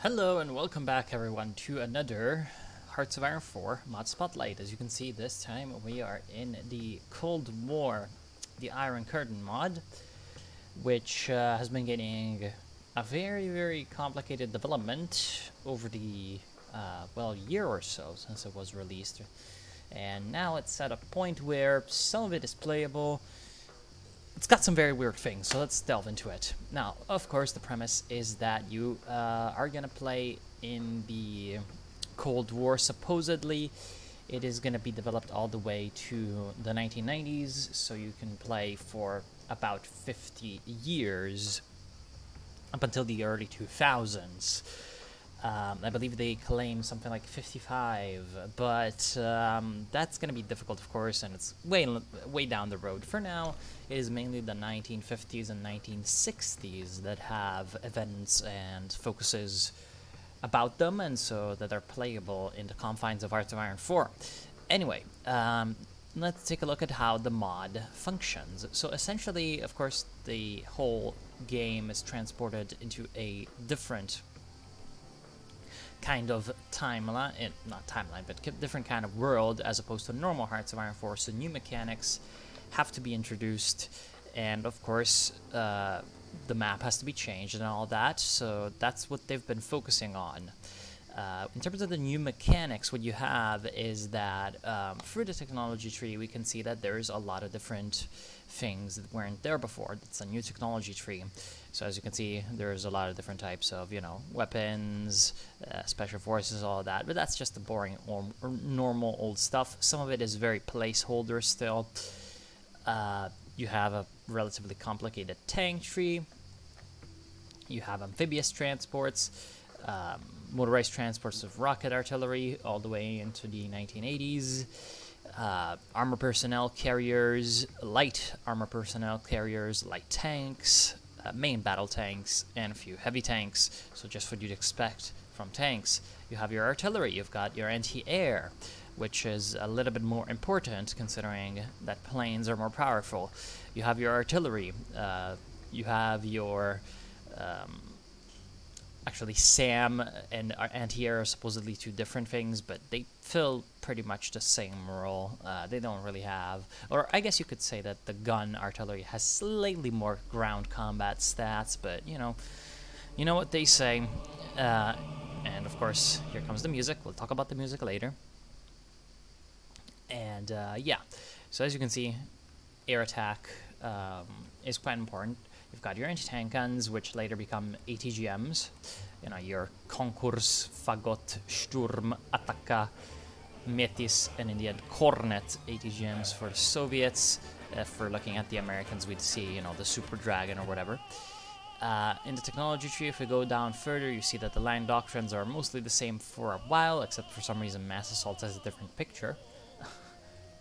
Hello and welcome back everyone to another Hearts of Iron 4 mod spotlight. As you can see, this time we are in the Cold War, the Iron Curtain mod, which has been getting a very complicated development over the year or so since it was released, and now it's at a point where some of it is playable. It's got some very weird things, so let's delve into it. Now, of course, the premise is that you are going to play in the Cold War. Supposedly, it is going to be developed all the way to the 1990s, so you can play for about 50 years, up until the early 2000s. I believe they claim something like 55, but that's going to be difficult, of course, and it's way down the road. For now, it is mainly the 1950s and 1960s that have events and focuses about them, and so that are playable in the confines of Hearts of Iron 4. Anyway, let's take a look at how the mod functions. So essentially, of course, the whole game is transported into a different kind of timeline, not timeline, but different kind of world as opposed to normal Hearts of Iron 4. So new mechanics have to be introduced, and of course the map has to be changed and all that. So that's what they've been focusing on. In terms of the new mechanics, what you have is that through the technology tree, we can see that there's a lot of different things that weren't there before. It's a new technology tree. So as you can see, there's a lot of different types of, weapons, special forces, all that. But that's just the boring or normal old stuff. Some of it is very placeholder still. You have a relatively complicated tank tree. You have amphibious transports, motorized transports of rocket artillery all the way into the 1980s. Armor personnel carriers, light armor personnel carriers, light tanks, main battle tanks, and a few heavy tanks. So just what you'd expect from tanks. You have your artillery, you've got your anti-air, which is a little bit more important considering that planes are more powerful. You have your artillery, you have your actually, SAM and anti-air are supposedly two different things, but they fill pretty much the same role. They don't really have, or I guess you could say that the gun artillery has slightly more ground combat stats, but you know what they say. And of course, here comes the music. We'll talk about the music later. And yeah, so as you can see, air attack is quite important. You've got your anti-tank guns, which later become ATGMs. Your Konkurs, Fagot, Sturm, Attacka, Metis, and in the end, Kornet ATGMs for the Soviets. If we're looking at the Americans, we'd see, the Super Dragon or whatever. In the technology tree, if we go down further, you see that the line doctrines are mostly the same for a while, except for some reason Mass Assault has a different picture.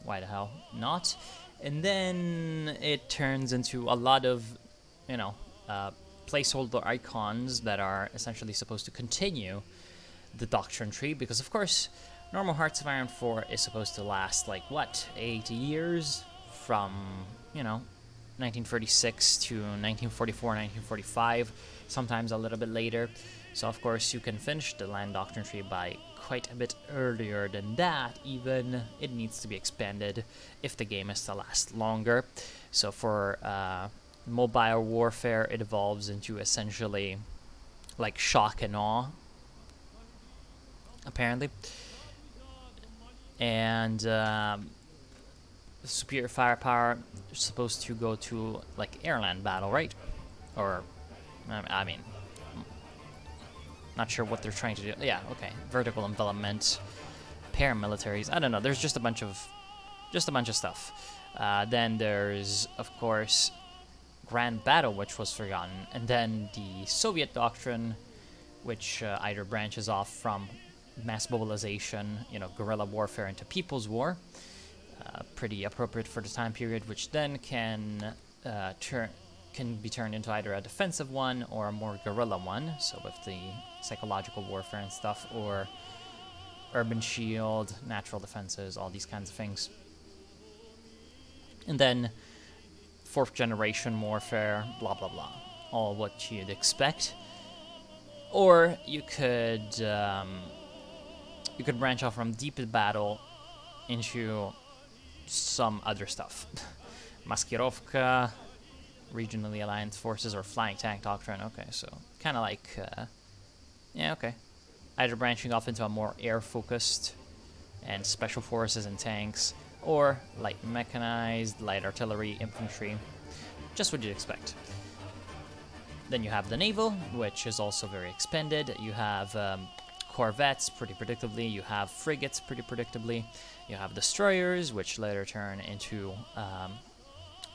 Why the hell not? And then it turns into a lot of placeholder icons that are essentially supposed to continue the Doctrine tree, because of course normal Hearts of Iron 4 is supposed to last like 8 years, from 1936 to 1944, 1945, sometimes a little bit later. So of course you can finish the Land Doctrine tree by quite a bit earlier than that. Even it needs to be expanded if the game is to last longer. So for mobile warfare, it evolves into essentially like shock and awe, apparently. And superior firepower is supposed to go to like airland battle, right? Or I mean, not sure what they're trying to do. Yeah, okay. Vertical envelopment, paramilitaries. I don't know. There's just a bunch of stuff. Then there's, of course, Grand Battle, which was forgotten, and then the Soviet Doctrine, which either branches off from mass mobilization, guerrilla warfare, into people's war. Pretty appropriate for the time period, which then can be turned into either a defensive one or a more guerrilla one, so with the psychological warfare and stuff, or urban shield, natural defenses, all these kinds of things. And then 4th generation warfare, blah blah blah, all what you'd expect. Or you could branch off from deep battle into some other stuff. Maskirovka, regionally aligned forces, or flying tank doctrine. Okay, so kind of like, yeah, okay. Either branching off into a more air-focused and special forces and tanks, or light mechanized, light artillery, infantry. Just what you'd expect. Then you have the Naval, which is also very expanded. You have corvettes, pretty predictably. You have frigates, pretty predictably. You have destroyers, which later turn into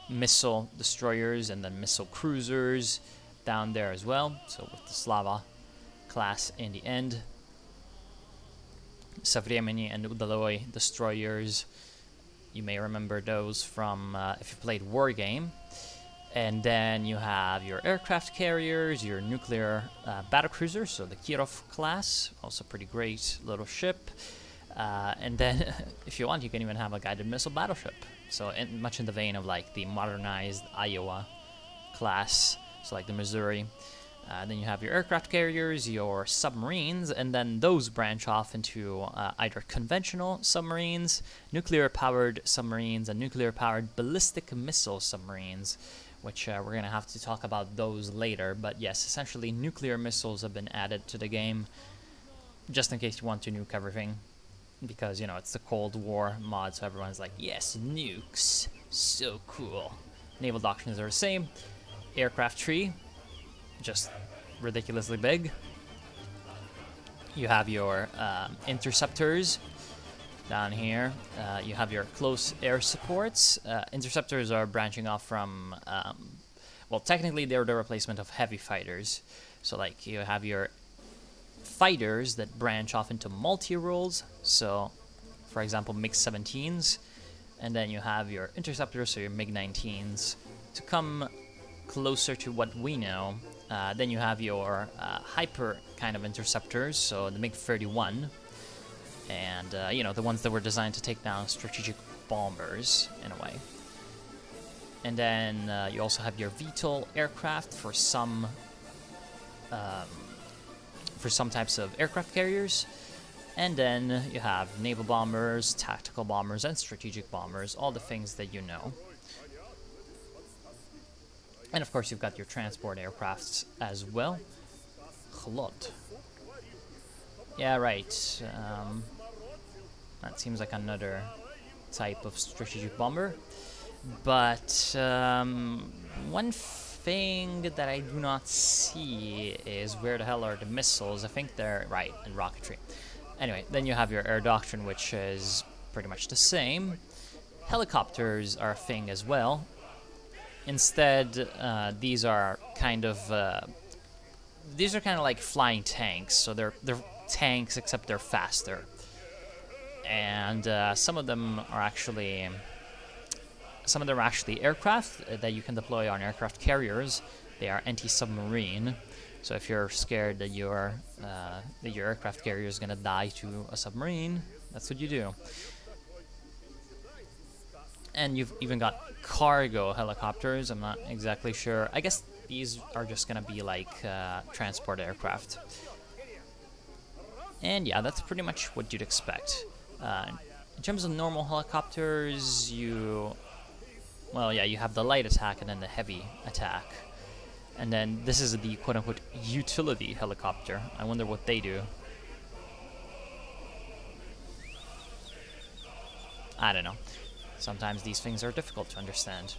missile destroyers and then missile cruisers down there as well. So with the Slava class in the end. Savremeni and Udaloy destroyers. You may remember those from if you played War Game. And then you have your aircraft carriers, your nuclear battlecruisers, so the Kirov class, also pretty great little ship. And then, if you want, you can even have a guided missile battleship. So much in the vein of like the modernized Iowa class, so like the Missouri. Then you have your aircraft carriers, your submarines, and then those branch off into either conventional submarines, nuclear-powered submarines, and nuclear-powered ballistic missile submarines, which we're going to have to talk about those later. But yes, essentially nuclear missiles have been added to the game, just in case you want to nuke everything. Because, you know, it's the Cold War mod, so everyone's like, yes, nukes, so cool. Naval doctrines are the same. Aircraft tree, just ridiculously big. You have your interceptors down here. You have your close air supports. Interceptors are branching off from, well, technically they're the replacement of heavy fighters. So like you have your fighters that branch off into multi-roles. So, for example, MiG-17s. And then you have your interceptors, so your MiG-19s. To come closer to what we know, then you have your hyper kind of interceptors, so the MiG-31. And, you know, the ones that were designed to take down strategic bombers, in a way. And then you also have your VTOL aircraft for some types of aircraft carriers. And then you have naval bombers, tactical bombers, and strategic bombers, all the things that you know. And of course you've got your transport aircrafts as well. Chlod. Yeah, right. That seems like another type of strategic bomber. But one thing that I do not see is where the hell are the missiles? I think they're right in rocketry. Anyway, then you have your air doctrine, which is pretty much the same. Helicopters are a thing as well. Instead, these are kind of like flying tanks. So they're tanks, except they're faster. And some of them are actually aircraft that you can deploy on aircraft carriers. They are anti-submarine. So if you're scared that your aircraft carrier is gonna die to a submarine, that's what you do. And you've even got cargo helicopters. I'm not exactly sure. I guess these are just gonna be like transport aircraft. And yeah, that's pretty much what you'd expect. In terms of normal helicopters, you have the light attack and then the heavy attack. And then this is the quote-unquote utility helicopter. I wonder what they do. I don't know. Sometimes these things are difficult to understand.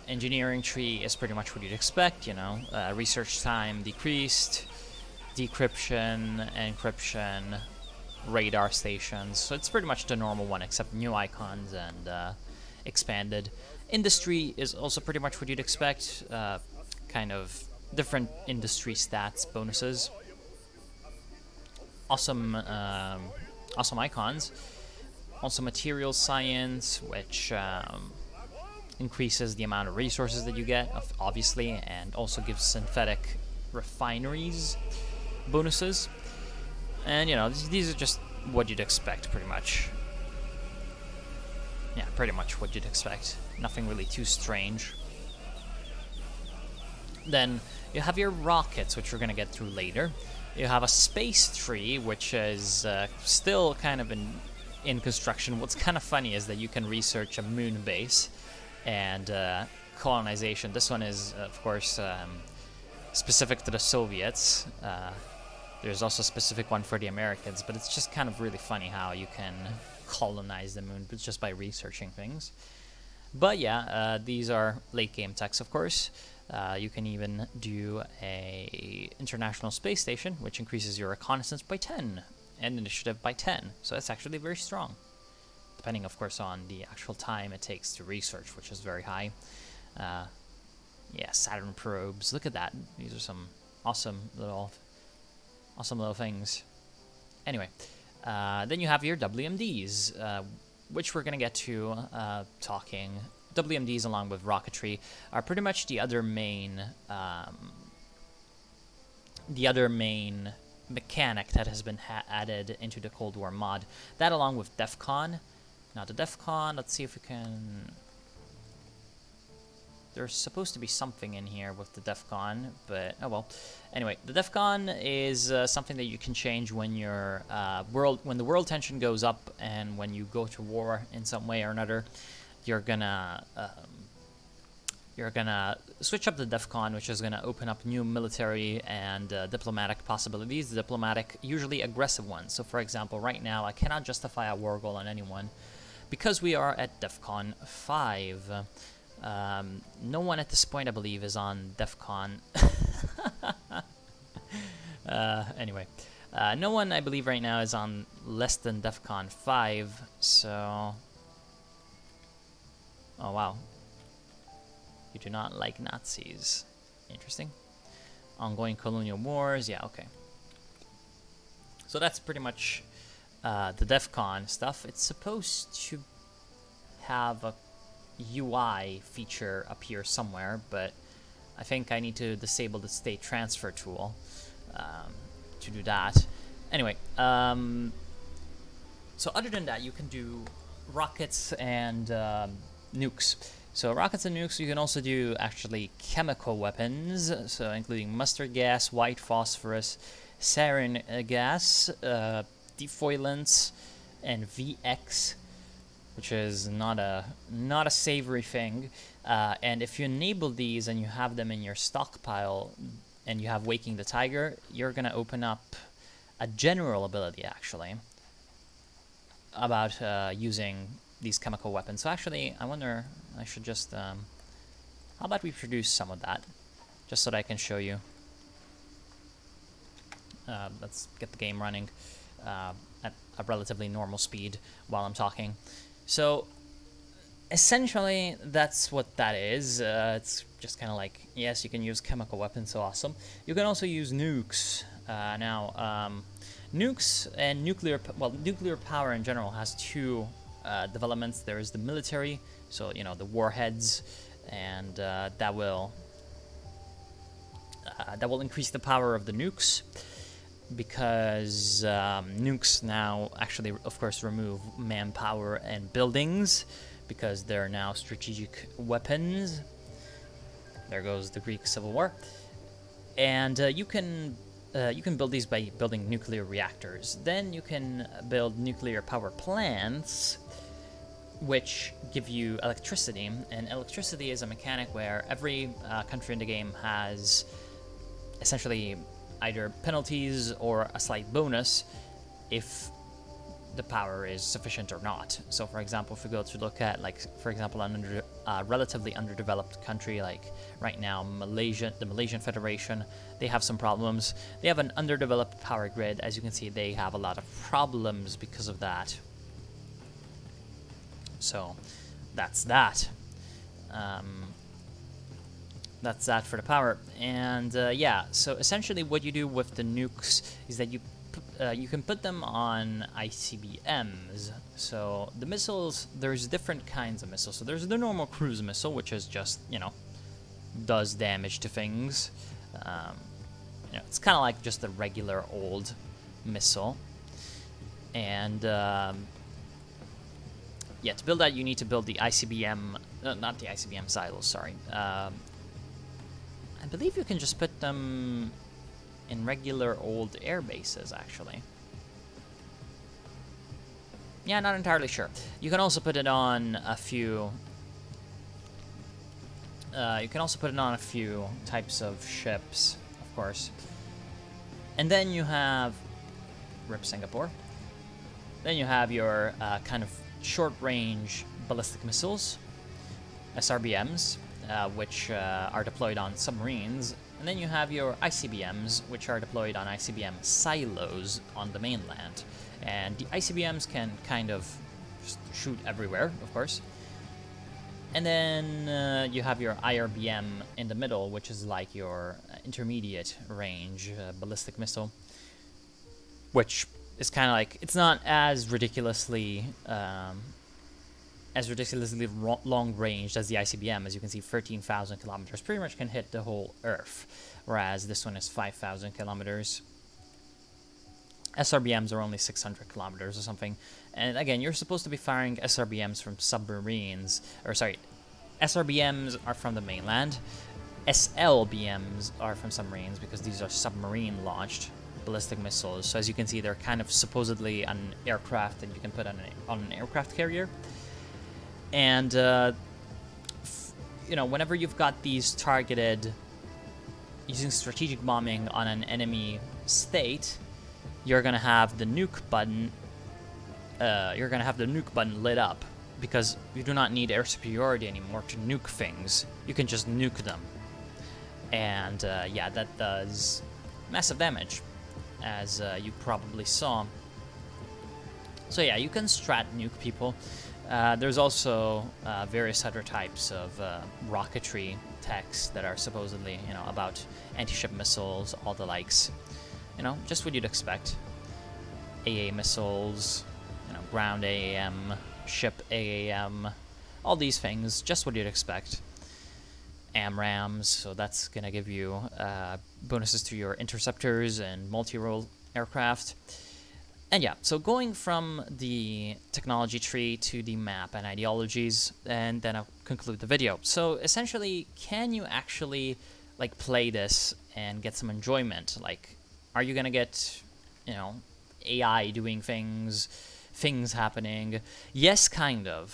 Engineering tree is pretty much what you'd expect, you know. Research time decreased, decryption, encryption, radar stations. So it's pretty much the normal one, except new icons and expanded. Industry is also pretty much what you'd expect. Kind of different industry stats, bonuses. Awesome icons. Also materials science, which increases the amount of resources that you get, obviously, and also gives synthetic refineries bonuses. And, you know, these are just what you'd expect, pretty much. Yeah, pretty much what you'd expect. Nothing really too strange. Then You have your rockets, which we're going to get through later. You have a space tree, which is still kind of in construction. What's kind of funny is that you can research a moon base and colonization. This one is, of course, specific to the Soviets. There's also a specific one for the Americans, but it's just kind of really funny how you can colonize the moon just by researching things. But yeah, these are late game techs, of course. You can even do a international space station, which increases your reconnaissance by 10 and initiative by 10. So that's actually very strong, depending, of course, on the actual time it takes to research, which is very high. Yeah, Saturn probes. Look at that. These are some awesome little things. Anyway, then you have your WMDs, which we're gonna get to talking. WMDs, along with rocketry, are pretty much the other main mechanic that has been added into the Cold War mod. That, along with DEFCON. Now the DEFCON, let's see if we can. There's supposed to be something in here with the DEFCON, but oh well. Anyway, the DEFCON is something that you can change when your when the world tension goes up and when you go to war in some way or another. You're gonna switch up the DEFCON, which is gonna open up new military and diplomatic possibilities. The diplomatic, usually aggressive ones. So, for example, right now I cannot justify a war goal on anyone because we are at DEFCON 5. No one at this point, I believe, is on DEFCON. Anyway, no one, I believe, right now is on less than DEFCON 5. So, oh wow, you do not like Nazis. Interesting. Ongoing colonial wars. Yeah, okay. So that's pretty much the DEFCON stuff. It's supposed to have a UI feature appear somewhere, but I think I need to disable the state transfer tool to do that. Anyway, so other than that, you can do rockets and nukes. So rockets and nukes, you can also do actually chemical weapons, so including mustard gas, white phosphorus, sarin gas, defoilants, and VX, which is not a savory thing. And if you enable these and you have them in your stockpile and you have Waking the Tiger, you're gonna open up a general ability actually about using these chemical weapons. So actually, I wonder, I should just how about we produce some of that just so that I can show you. Let's get the game running at a relatively normal speed while I'm talking. So essentially that's what that is. It's just kind of like, yes, you can use chemical weapons, so awesome. You can also use nukes. Nukes and nuclear power in general has two developments. There is the military, so you know, the warheads, and that will increase the power of the nukes, because nukes now actually, of course, remove manpower and buildings because they're now strategic weapons. There goes the Greek Civil War. And you can build these by building nuclear reactors. Then you can build nuclear power plants, which give you electricity. And electricity is a mechanic where every country in the game has essentially either penalties or a slight bonus if the power is sufficient or not. So, for example, if we go to look at, like, for example, a relatively underdeveloped country like right now, Malaysia, the Malaysian Federation, they have some problems. They have an underdeveloped power grid. As you can see, they have a lot of problems because of that. So, that's that. That's that for the power. And yeah, so essentially what you do with the nukes is that you can put them on ICBMs. So the missiles, there's different kinds of missiles. So there's the normal cruise missile, which is just, you know, does damage to things. You know, it's kind of like just a regular old missile. And yeah, to build that, you need to build the ICBM, not the ICBM silos, sorry. I believe you can just put them in regular old air bases, actually. Yeah, not entirely sure. You can also put it on a few... you can also put it on a few types of ships, of course. And then you have... RIP Singapore. Then you have your kind of short-range ballistic missiles, SRBMs, which are deployed on submarines. And then you have your ICBMs, which are deployed on ICBM silos on the mainland. And the ICBMs can kind of just shoot everywhere, of course. And then you have your IRBM in the middle, which is like your intermediate range ballistic missile, which is kind of like, it's not as ridiculously long range as the ICBM. As you can see, 13,000 kilometers pretty much can hit the whole Earth, whereas this one is 5,000 kilometers. SRBMs are only 600 kilometers or something. And again, you're supposed to be firing SRBMs from submarines, or sorry, SRBMs are from the mainland. SLBMs are from submarines because these are submarine launched ballistic missiles. So as you can see, they're kind of supposedly an aircraft that you can put on an aircraft carrier. And you know, whenever you've got these targeted using strategic bombing on an enemy state, you're gonna have the nuke button. You're gonna have the nuke button lit up because you do not need air superiority anymore to nuke things. You can just nuke them, and yeah, that does massive damage, as you probably saw. So yeah, you can strat nuke people. There's also various other types of rocketry techs that are supposedly, you know, about anti-ship missiles, all the likes. You know, just what you'd expect. AA missiles, you know, ground AAM, ship AAM, all these things, just what you'd expect. AMRAAMs, so that's gonna give you bonuses to your interceptors and multi-role aircraft. And yeah, so going from the technology tree to the map and ideologies, and then I'll conclude the video. So essentially, can you actually like play this and get some enjoyment? Like, are you gonna get, you know, AI doing things happening? Yes, kind of.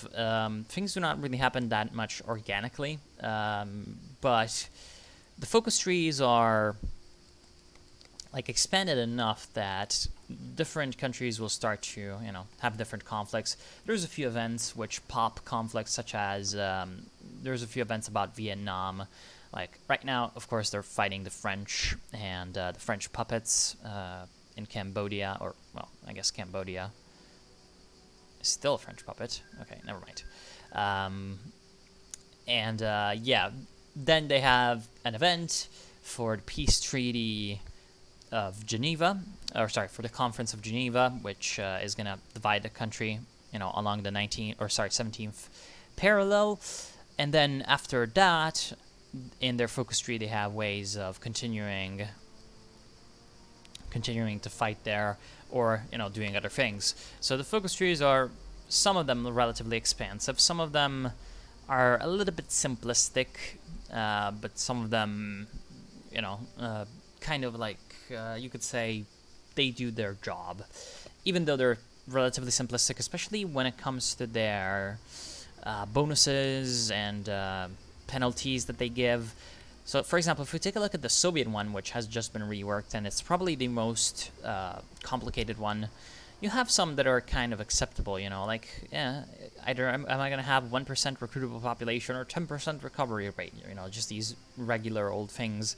Things do not really happen that much organically, but the focus trees are like expanded enough that different countries will start to, you know, have different conflicts. There's a few events which pop conflicts, such as there's a few events about Vietnam. Like right now, of course, they're fighting the French and the French puppets in Cambodia, or well, I guess Cambodia is still a French puppet. Okay, never mind. Yeah, then they have an event for the peace treaty of Geneva, or sorry, for the Conference of Geneva, which is gonna divide the country, you know, along the 17th parallel. And then after that, in their focus tree, they have ways of continuing to fight there, or, you know, doing other things. So the focus trees are, some of them relatively expansive, some of them are a little bit simplistic, but some of them, you know, kind of like, you could say they do their job, even though they're relatively simplistic, especially when it comes to their bonuses and penalties that they give. So, for example, if we take a look at the Soviet one, which has just been reworked, and it's probably the most complicated one, you have some that are kind of acceptable, you know, like, yeah, either am I going to have 1% recruitable population or 10% recovery rate, you know, just these regular old things.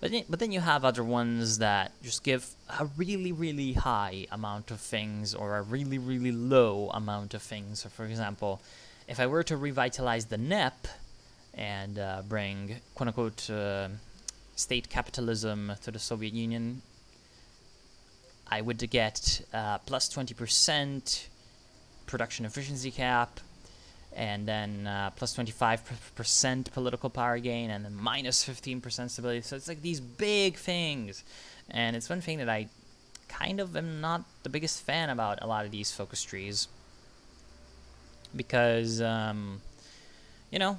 But then you have other ones that just give a really, really high amount of things or a really, really low amount of things. So, for example, if I were to revitalize the NEP and bring, quote-unquote, state capitalism to the Soviet Union, I would get plus 20% production efficiency cap, and then plus 25% political power gain, and then minus 15% stability. So it's like these big things. And it's one thing that I kind of am not the biggest fan about a lot of these focus trees. Because, you know,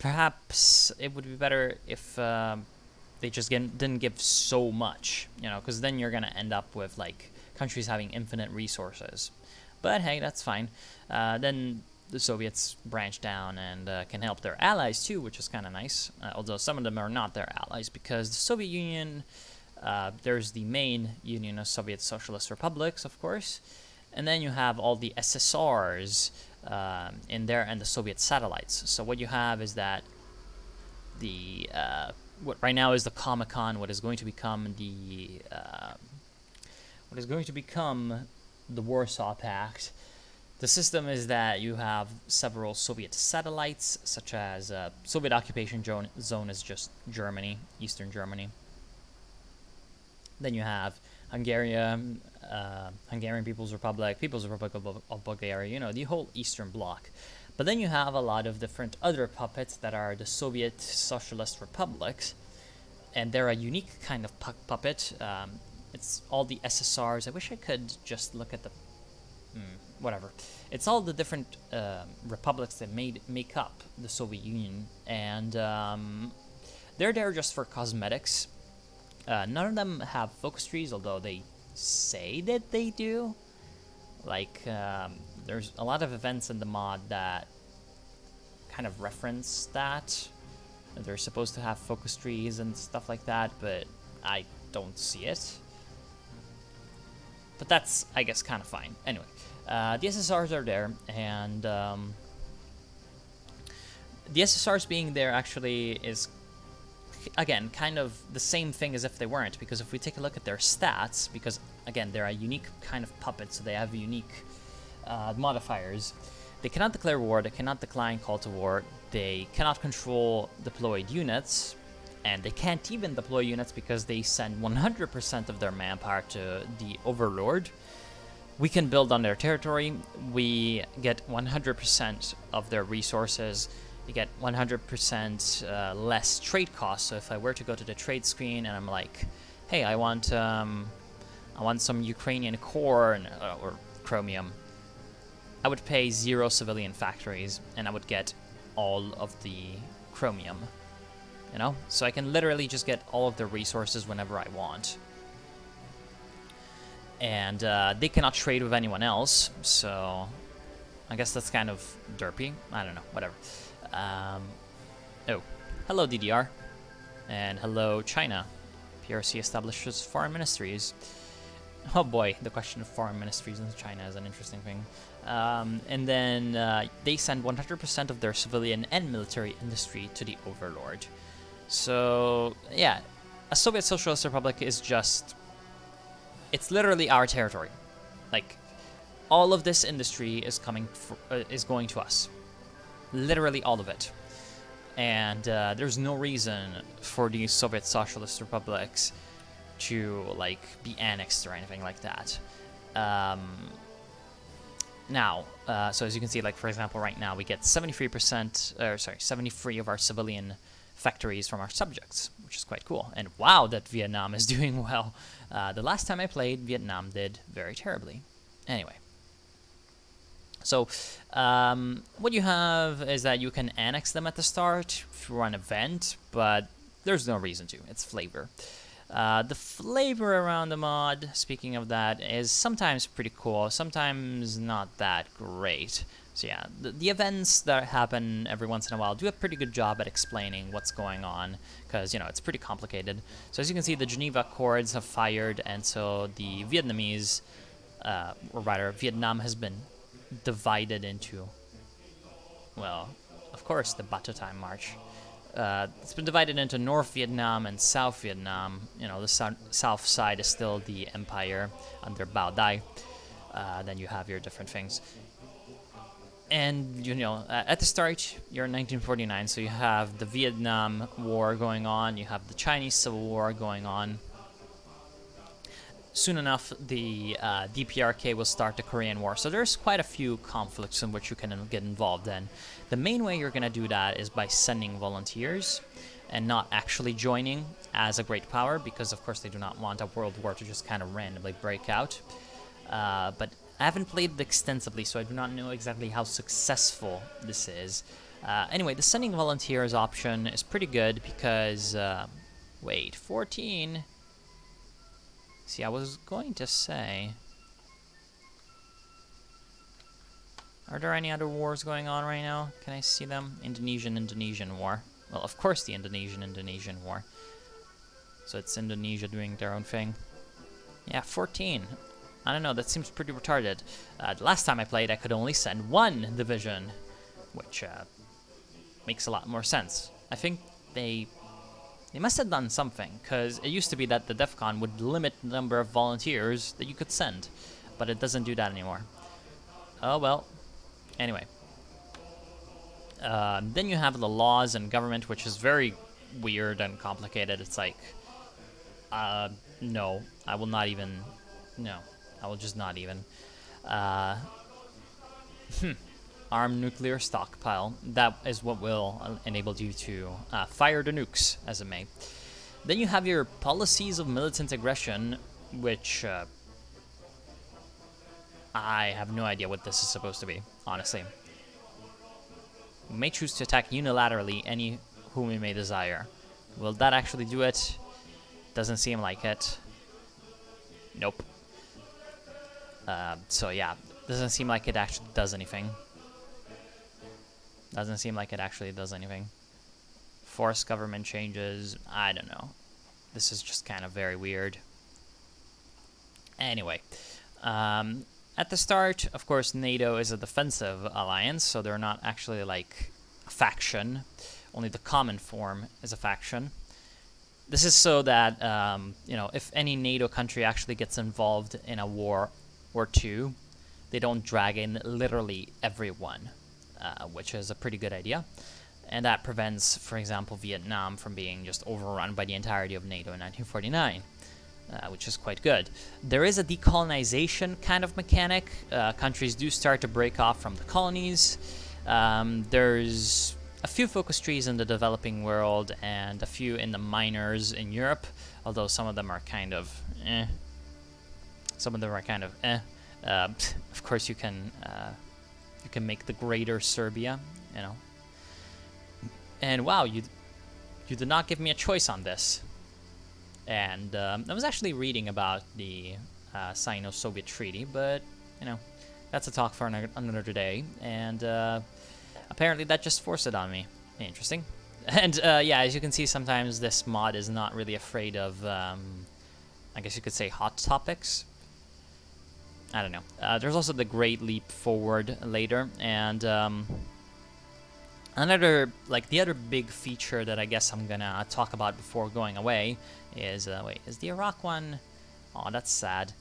perhaps it would be better if they just didn't give so much, you know, because then you're going to end up with, like, countries having infinite resources. But hey, that's fine. Then the Soviets branch down and can help their allies too, which is kind of nice, although some of them are not their allies, because the Soviet Union, there's the main Union of Soviet Socialist Republics, of course, and then you have all the SSRs in there and the Soviet satellites. So what you have is that the what right now is the Comecon, what is going to become the Warsaw Pact. The system is that you have several Soviet satellites, such as Soviet occupation zone is just Germany, Eastern Germany. Then you have Hungarian People's Republic of Bulgaria, you know, the whole Eastern Bloc. But then you have a lot of different other puppets that are the Soviet Socialist Republics, and they're a unique kind of puppet. It's all the SSRs. I wish I could just look at the... whatever. It's all the different republics that make up the Soviet Union, and they're there just for cosmetics. None of them have focus trees, although they say that they do. Like, there's a lot of events in the mod that kind of reference that. They're supposed to have focus trees and stuff like that, but I don't see it. But that's, I guess, kind of fine. Anyway, the SSRs are there, and the SSRs being there actually is, again, kind of the same thing as if they weren't, because if we take a look at their stats, because, again, they're a unique kind of puppet, so they have unique modifiers. They cannot declare war, they cannot decline call to war, they cannot control deployed units, and they can't even deploy units because they send 100% of their manpower to the Overlord. We can build on their territory, we get 100% of their resources, you get 100% less trade costs. So if I were to go to the trade screen and I'm like, hey, I want some Ukrainian corn or chromium, I would pay 0 civilian factories and I would get all of the chromium. You know, so I can literally just get all of the resources whenever I want. And they cannot trade with anyone else, so I guess that's kind of derpy. I don't know, whatever. Oh, hello DDR, and hello China. PRC establishes foreign ministries. Oh boy, the question of foreign ministries in China is an interesting thing. And then they send 100% of their civilian and military industry to the Overlord. So, yeah, a Soviet Socialist Republic is just... it's literally our territory. Like, all of this industry is is going to us. Literally all of it. And there's no reason for these Soviet Socialist Republics to, like, be annexed or anything like that. Now, so as you can see, like, for example, right now we get 73% of our civilian factories from our subjects, which is quite cool. And wow, that Vietnam is doing well. The last time I played, Vietnam did very terribly. Anyway. So, what you have is that you can annex them at the start through an event, but there's no reason to. It's flavor. The flavor around the mod, speaking of that, is sometimes pretty cool, sometimes not that great. So yeah, the events that happen every once in a while do a pretty good job at explaining what's going on, because, you know, it's pretty complicated. So as you can see, the Geneva Accords have fired, and so the Vietnamese, or rather, Vietnam has been divided into, well, of course, the Batotan March. It's been divided into North Vietnam and South Vietnam. You know, the south side is still the empire under Bao Dai. Then you have your different things. And, you know, at the start, you're in 1949, so you have the Vietnam War going on, you have the Chinese Civil War going on. Soon enough, the DPRK will start the Korean War, so there's quite a few conflicts in which you can get involved in. The main way you're going to do that is by sending volunteers and not actually joining as a great power, because of course they do not want a world war to just kind of randomly break out. But I haven't played it extensively, so I do not know exactly how successful this is. Anyway, the sending volunteers option is pretty good because, wait, 14? See, I was going to say, are there any other wars going on right now? Can I see them? Indonesian war. Well, of course the Indonesian war. So it's Indonesia doing their own thing. Yeah, 14. I don't know, that seems pretty retarded. The last time I played, I could only send one division, which makes a lot more sense. I think they must have done something, because it used to be that the DEF CON would limit the number of volunteers that you could send, but it doesn't do that anymore. Oh well. Anyway. Then you have the laws and government, which is very weird and complicated. It's like, no, I will not even, no, I will just not even. Armed nuclear stockpile. That is what will enable you to fire the nukes, as it may. Then you have your policies of militant aggression, which I have no idea what this is supposed to be, honestly. We may choose to attack unilaterally any whom we may desire. Will that actually do it? Doesn't seem like it. Nope. So yeah, doesn't seem like it actually does anything. Doesn't seem like it actually does anything. Forced government changes, I don't know. This is just kind of very weird. Anyway, at the start, of course, NATO is a defensive alliance, so they're not actually like a faction. Only the common form is a faction. This is so that, you know, if any NATO country actually gets involved in a war or two, they don't drag in literally everyone, which is a pretty good idea. And that prevents, for example, Vietnam from being just overrun by the entirety of NATO in 1949. Which is quite good. There is a decolonization kind of mechanic. Countries do start to break off from the colonies. There's a few focus trees in the developing world and a few in the minors in Europe, although some of them are kind of eh. Some of them are kind of eh. Of course, you can make the greater Serbia, you know. And wow, you did not give me a choice on this. And I was actually reading about the Sino-Soviet treaty, but, you know, that's a talk for another day. And apparently that just forced it on me. Interesting. And yeah, as you can see, sometimes this mod is not really afraid of, I guess you could say, hot topics. I don't know. There's also the Great Leap Forward later, and another, like, the other big feature that I guess I'm gonna talk about before going away is, wait, is the Iraq one? Oh, that's sad.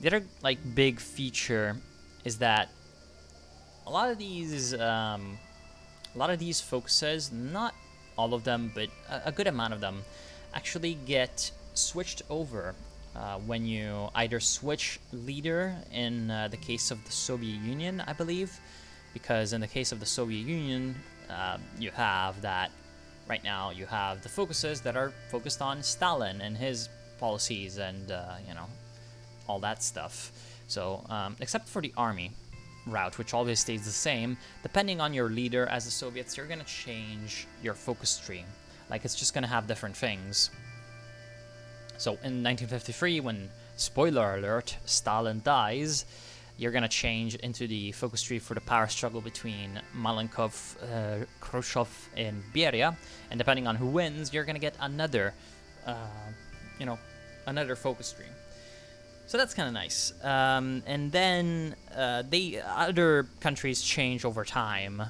The other, like, big feature is that a lot of these focuses, not all of them, but a good amount of them, actually get switched over when you either switch leader in the case of the Soviet Union, I believe. Because in the case of the Soviet Union, you have that, right now, you have the focuses that are focused on Stalin and his policies and, you know, all that stuff. So, except for the army route, which always stays the same, depending on your leader as the Soviets, you're going to change your focus tree. Like, it's just going to have different things. So, in 1953, when, spoiler alert, Stalin dies, you're going to change into the focus tree for the power struggle between Malenkov, Khrushchev, and Beria. And depending on who wins, you're going to get another, you know, another focus tree. So that's kind of nice. And then other countries change over time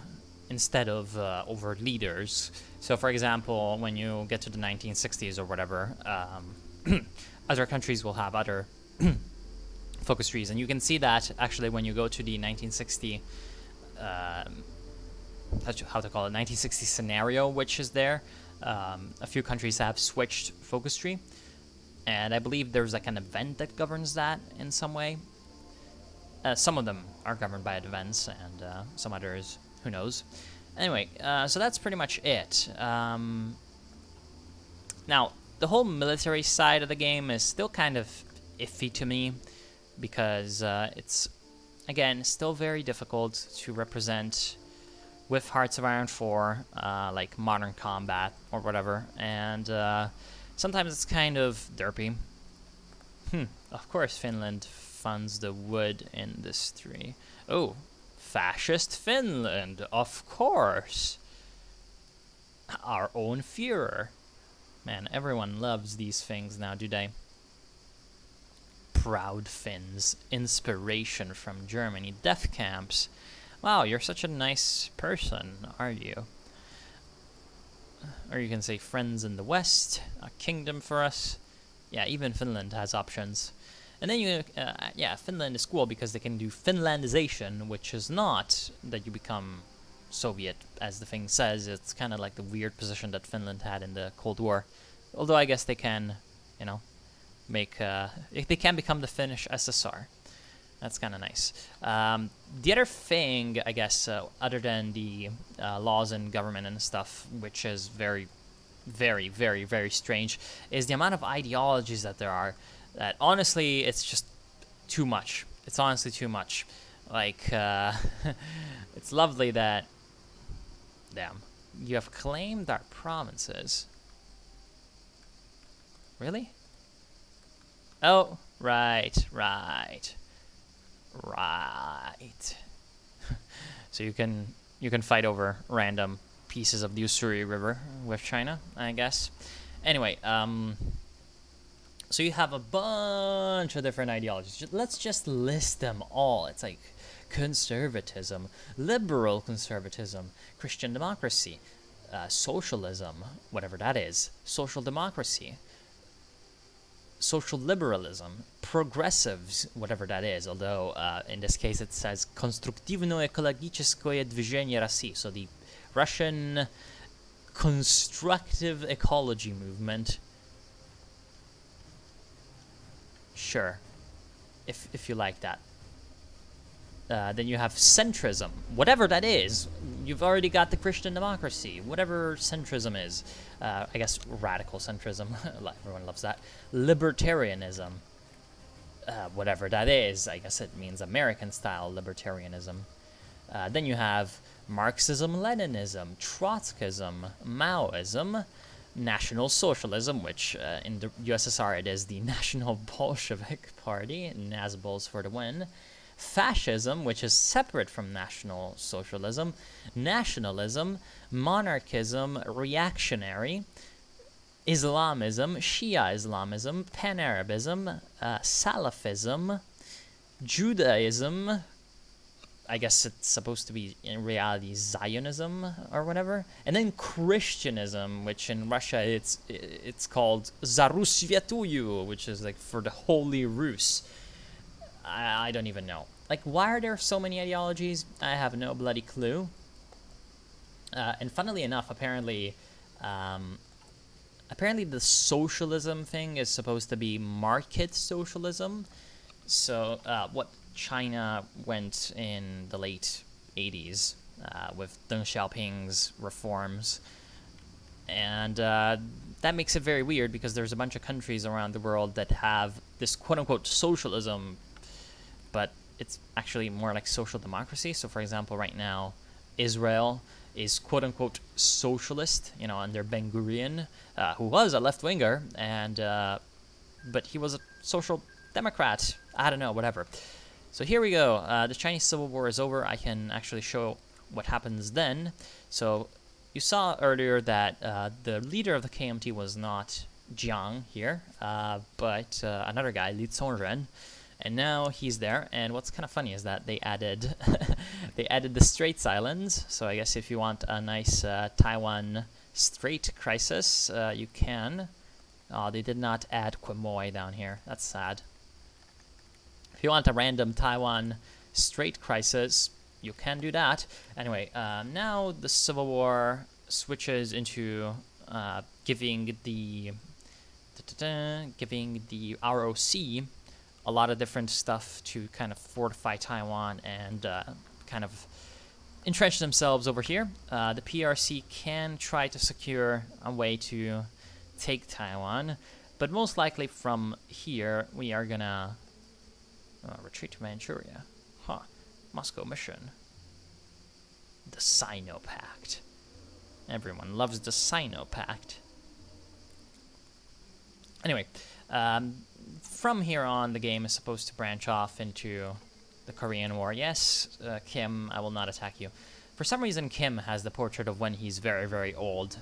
instead of over leaders. So, for example, when you get to the 1960s or whatever, other countries will have other focus trees, and you can see that actually when you go to the 1960 how to call it, 1960 scenario, which is there. A few countries have switched focus tree, and I believe there's like an event that governs that in some way. Some of them are governed by events, and some others, who knows. Anyway, so that's pretty much it. Now, the whole military side of the game is still kind of iffy to me, because it's, again, still very difficult to represent with Hearts of Iron 4, like modern combat or whatever, and sometimes it's kind of derpy. Of course Finland funds the wood industry. Oh, fascist Finland, of course. Our own Führer. Man, everyone loves these things now, do they? Proud Finns, inspiration from Germany, death camps. Wow, you're such a nice person, are you? Or you can say friends in the West, a kingdom for us. Yeah, even Finland has options. And then you, yeah, Finland is cool because they can do Finlandization, which is not that you become Soviet, as the thing says. It's kind of like the weird position that Finland had in the Cold War. Although I guess they can, you know, make, they can become the Finnish SSR. That's kind of nice. The other thing, I guess, other than the laws and government and stuff, which is very, very, very, very strange, is the amount of ideologies that there are. That honestly, it's just too much. It's honestly too much. Like, it's lovely that, damn, you have claimed our provinces. Really? Oh, right. So you can fight over random pieces of the Ussuri River with China, I guess. Anyway, so you have a bunch of different ideologies. Let's just list them all. It's like conservatism, liberal conservatism, Christian democracy, socialism, whatever that is, social democracy, social liberalism, progressives, whatever that is, although in this case it says Konstruktywno-ekologiczne движение России, so the Russian constructive ecology movement. Sure, if you like that. Then you have centrism, whatever that is. You've already got the Christian democracy, whatever centrism is. I guess radical centrism, everyone loves that. Libertarianism, whatever that is. I guess it means American-style libertarianism. Then you have Marxism-Leninism, Trotskyism, Maoism, National Socialism, which in the USSR it is the National Bolshevik Party, Nazbols for the win. Fascism, which is separate from National Socialism, nationalism, monarchism, reactionary, Islamism, Shia Islamism, Pan-Arabism, Salafism, Judaism, I guess it's supposed to be in reality Zionism or whatever, and then Christianism, which in Russia it's called Za Rus Sviatuyu, which is like for the Holy Rus. I don't even know. Like, why are there so many ideologies? I have no bloody clue. And funnily enough, apparently the socialism thing is supposed to be market socialism. So what China went in the late 80s with Deng Xiaoping's reforms. And that makes it very weird because there's a bunch of countries around the world that have this quote-unquote socialism, but it's actually more like social democracy. So, for example, right now, Israel is quote-unquote socialist, you know, under Ben Gurion, who was a left-winger, and but he was a social democrat. I don't know, whatever. So here we go. The Chinese Civil War is over. I can actually show what happens then. So you saw earlier that the leader of the KMT was not Jiang here, but another guy, Li Zongren. And now he's there, and what's kind of funny is that they added the Straits Islands. So I guess if you want a nice Taiwan Strait crisis, you can. Oh, they did not add Quemoy down here. That's sad. If you want a random Taiwan Strait crisis, you can do that. Anyway, now the Civil War switches into giving the ROC a lot of different stuff to kind of fortify Taiwan and kind of entrench themselves over here. The PRC can try to secure a way to take Taiwan, but most likely from here we are gonna retreat to Manchuria. Huh. Moscow mission. The Sino Pact. Everyone loves the Sino Pact. Anyway, from here on, the game is supposed to branch off into the Korean War. Yes, Kim, I will not attack you. For some reason, Kim has the portrait of when he's very, very old.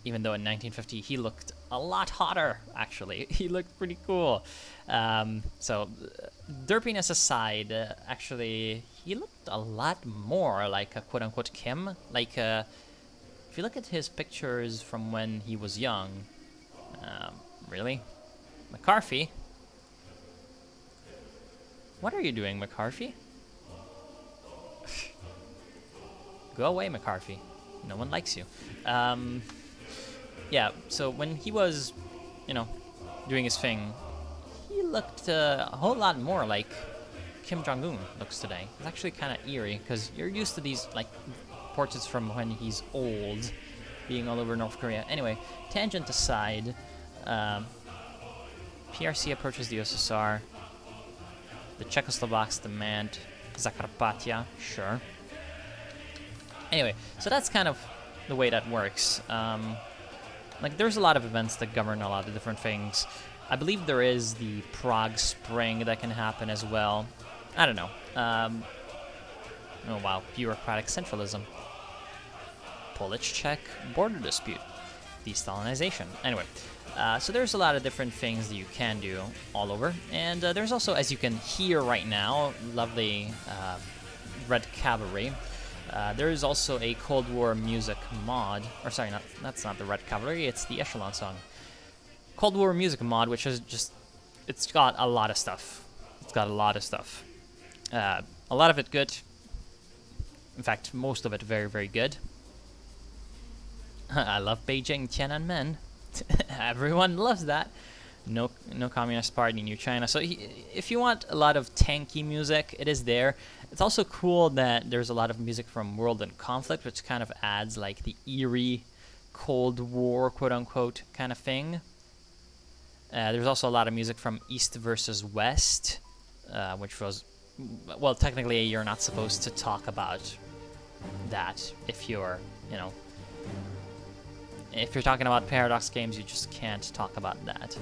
Even though in 1950 he looked a lot hotter, actually. He looked pretty cool. So, derpiness aside, actually, he looked a lot more like a quote-unquote Kim. Like, if you look at his pictures from when he was young, really? McCarthy? What are you doing, McCarthy? Go away, McCarthy. No one likes you. Yeah, so when he was, you know, doing his thing, he looked a whole lot more like Kim Jong-un looks today. It's actually kind of eerie, because you're used to these, like, portraits from when he's old, being all over North Korea. Anyway, tangent aside, PRC approaches the USSR. The Czechoslovaks demand Zakarpattia, sure. Anyway, so that's kind of the way that works. Like, there's a lot of events that govern a lot of different things. I believe there is the Prague Spring that can happen as well. I don't know. Oh, wow. Bureaucratic centralism. Polish-Czech border dispute. De-Stalinization. Anyway, so there's a lot of different things that you can do all over. And there's also, as you can hear right now, lovely Red Cavalry. There is also a Cold War music mod, or sorry, that's not the Red Cavalry, it's the Echelon song. Cold War music mod, which is just, it's got a lot of stuff. It's got a lot of stuff. A lot of it good. In fact, most of it very, very good. I love Beijing Tiananmen. Everyone loves that. No Communist Party, New China. So if you want a lot of tanky music, it is there. It's also cool that there's a lot of music from World and Conflict, which kind of adds like the eerie Cold War, quote-unquote, kind of thing. There's also a lot of music from East versus West, which was, well, technically you're not supposed to talk about that if you're, you know, if you're talking about Paradox games, you just can't talk about that.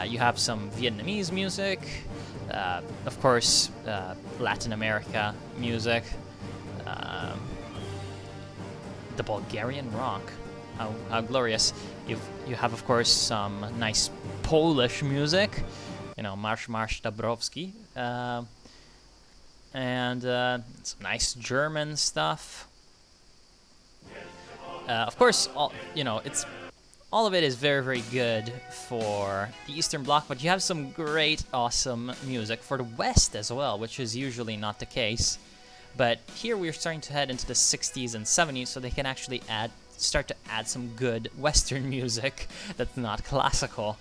You have some Vietnamese music, of course, Latin America music, the Bulgarian rock, how glorious. You have, of course, some nice Polish music, you know, Marsz Marsz Dabrowski, and some nice German stuff. Of course, you know, all of it is very, very good for the Eastern Bloc, but you have some great, awesome music for the West as well, which is usually not the case. But here we're starting to head into the 60s and 70s, so they can actually start to add some good Western music that's not classical.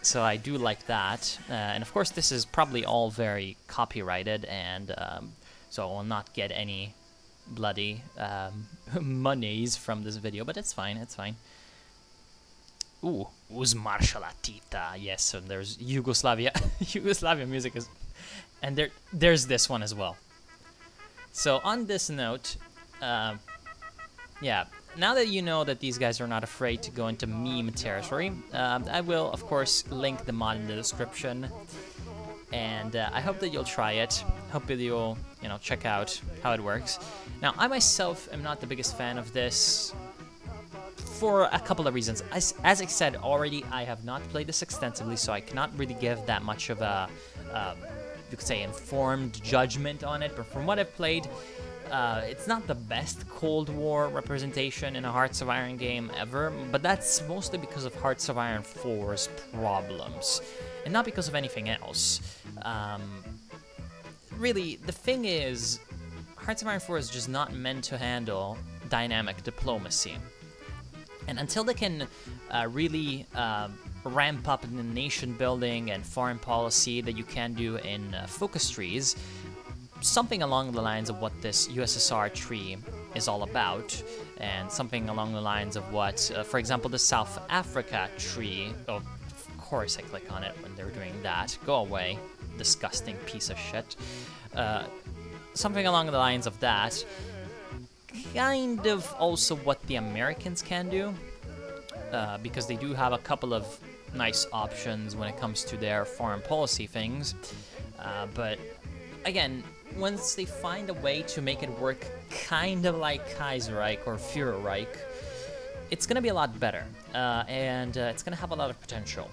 So I do like that. And of course, this is probably all very copyrighted, and so I will not get any bloody monies from this video, but it's fine, it's fine. Ooh, Uzmarshalatita, yes, so there's Yugoslavia. Yugoslavia music is, and there's this one as well. So on this note, yeah, now that you know that these guys are not afraid to go into meme territory, I will, of course, link the mod in the description. And I hope that you'll try it. Hope that you'll, you know, check out how it works. Now, I myself am not the biggest fan of this for a couple of reasons. As I said already, I have not played this extensively, so I cannot really give that much of a, you could say, informed judgment on it. But from what I've played, it's not the best Cold War representation in a Hearts of Iron game ever, but that's mostly because of Hearts of Iron 4's problems, and not because of anything else. Really, the thing is, Hearts of Iron 4 is just not meant to handle dynamic diplomacy. And until they can really ramp up the nation building and foreign policy that you can do in focus trees, something along the lines of what this USSR tree is all about, and something along the lines of what, for example, the South Africa tree, oh, of course I click on it when they're doing that, go away, disgusting piece of shit. something along the lines of that. Kind of also what the Americans can do, because they do have a couple of nice options when it comes to their foreign policy things. But again, once they find a way to make it work kind of like Kaiserreich or Führerreich, it's going to be a lot better, and it's going to have a lot of potential.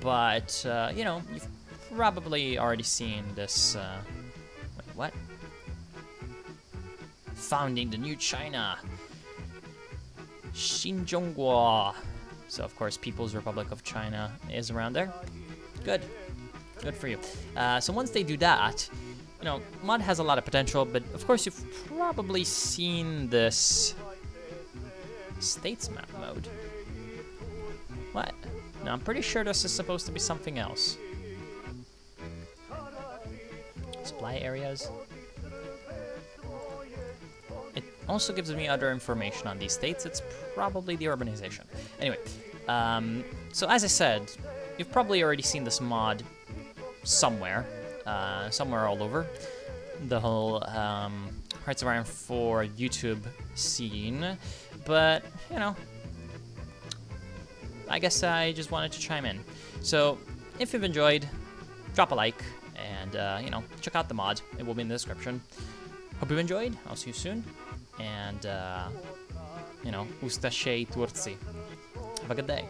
But, you know, you've probably already seen this, wait, what? Founding the new China. Xinjiang. So, of course, People's Republic of China is around there. Good. Good for you. So once they do that, you know, mod has a lot of potential, but of course you've probably seen this states map mode. What? No, I'm pretty sure this is supposed to be something else. Supply areas. It also gives me other information on these states. It's probably the urbanization. Anyway, so as I said, you've probably already seen this mod somewhere all over the whole Hearts of Iron 4 YouTube scene, but, you know, I guess I just wanted to chime in. So, if you've enjoyed, drop a like, and, you know, check out the mod. It will be in the description. Hope you've enjoyed. I'll see you soon. And, you know, usta się Turcji. Have a good day.